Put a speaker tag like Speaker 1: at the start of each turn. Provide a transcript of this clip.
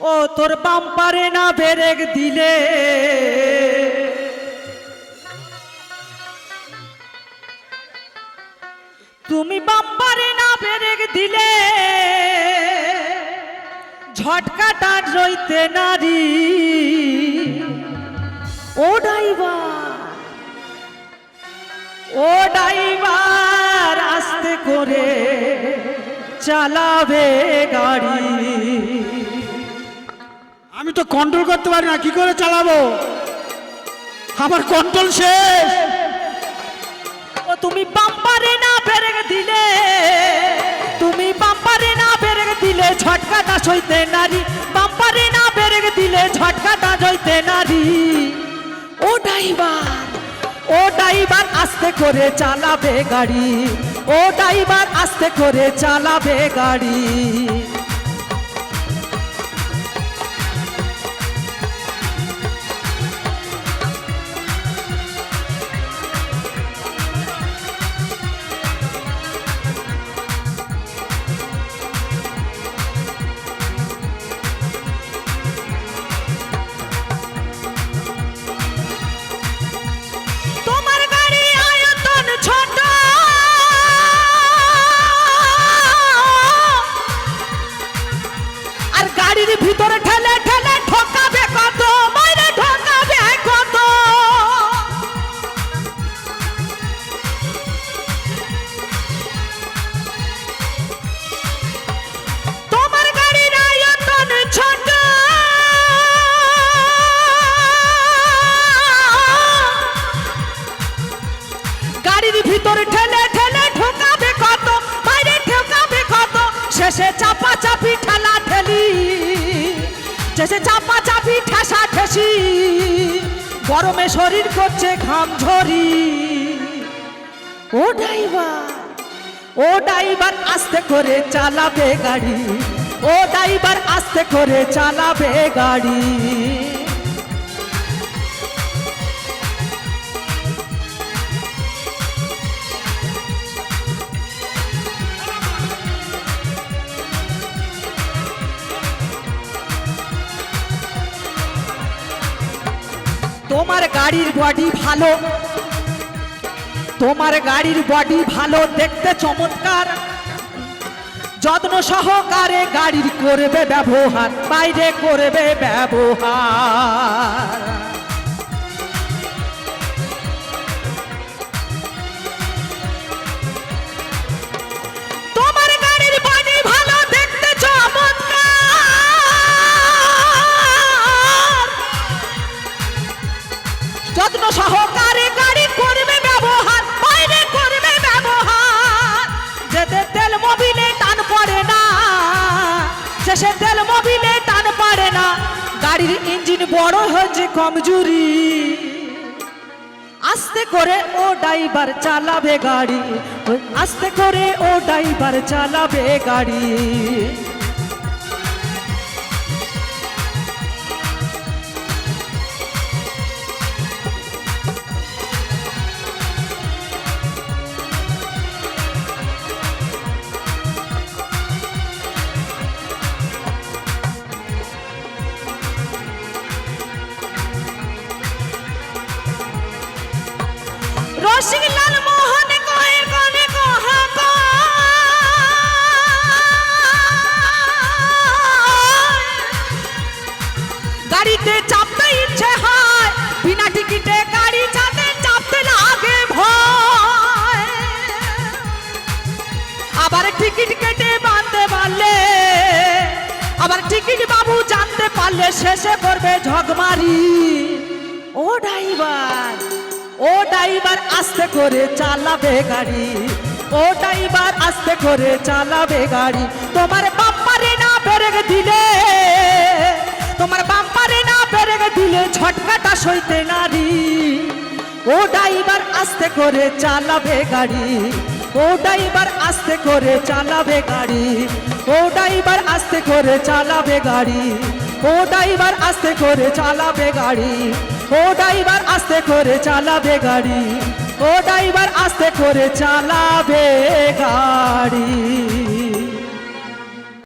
Speaker 1: ও তোর বাম্পারে না ব্রেক দিলে তুমি বাম্পারে না ব্রেক দিলে ঝটকাটা রইতে নারী ও ড্রাইভার আস্তে করে চালাবে গাড়ি।
Speaker 2: আমি তো কন্ট্রোল করতে পারি না, কি করে চালাবো? আমার কন্ট্রোল শেষ।
Speaker 1: ও তুমি বাম্পারে না ব্রেক দিলে, তুমি বাম্পারে না ব্রেক দিলে ঝটকাটা সইতে নারী, বাম্পারে না ব্রেক দিলে ঝটকাটা সইতে নারী। ও ড্রাইভার আস্তে করে চালাবে গাড়ি, ও ড্রাইভার আস্তে করে চালাবে গাড়ি। ভিতরে ঠেলে ঠেলে ঠকাবে কত, বাইরে ঠকাবে কত। তোমার গাড়ির আয়তন ছোট, গাড়ির ভিতরে ঠেলে ঠেলে ঠকাবে কত, বাইরে ঠকাবে কত। শেষে চাপা চাপি ঠেলা ঠেলি, শেষে চাপা চাপি ঠেসা ঠেসি, গরমে শরীর করছে ঘাম ঝরি। ও ড্রাইভার আস্তে করে চালাবে গাড়ি, ও ড্রাইভার আস্তে করে চালাবে গাড়ি। তোমার গাড়ির বডি ভালো, তোমার গাড়ির বডি ভালো, দেখতে চমৎকার, যত্ন সহকারে গাড়ির করবে ব্যবহার, বাইরে করবে ব্যবহার। তোমার গাড়ির বডি ভালো, দেখতে চমৎকার, যত্ন সহকারে গাড়ি করবে ব্যবহার, বাইরে করবে ব্যবহার। যেতে তেল মোবিলে টান পড়ে না, শেষে তেল মোবিলে টান পড়ে না, গাড়ির ইঞ্জিন বড় হয়েছে কমজোরি। আস্তে করে ও ড্রাইভার চালাবে গাড়ি, আস্তে করে ও ড্রাইভার চালাবে গাড়ি। রসিকলাল মোহন কয়ে কনে কহা গাড়িতে চাপতে ইচ্ছে হয়, বিনা টিকিটে গাড়ি চাপতে চাপতে লাগে ভয়। আবার টিকিট কেটে বাঁধতে পারলে, আবার টিকিট বাবু জানতে পারলে শেষে করবে ঝগমারি। ও ড্রাইভার আস্তে করে চালাবে গাড়ি, ও ড্রাইভার আস্তে করে চালাবে গাড়ি। তোমার বাম্পারে না ব্রেক দিলে, তোমার বাম্পারে না ব্রেক দিলে ঝটকাটা সইতে নারী। ও ড্রাইভার আস্তে করে চালাবে গাড়ি, ও ড্রাইভার আস্তে করে চালাবে গাড়ি, ও ড্রাইভার আস্তে করে চালাবে গাড়ি, ও ড্রাইভার আস্তে করে চালাবে গাড়ি, ও ড্রাইভার আস্তে করে চালাবে গাড়ি, ও ড্রাইভার আস্তে করে চালাবে গাড়ি।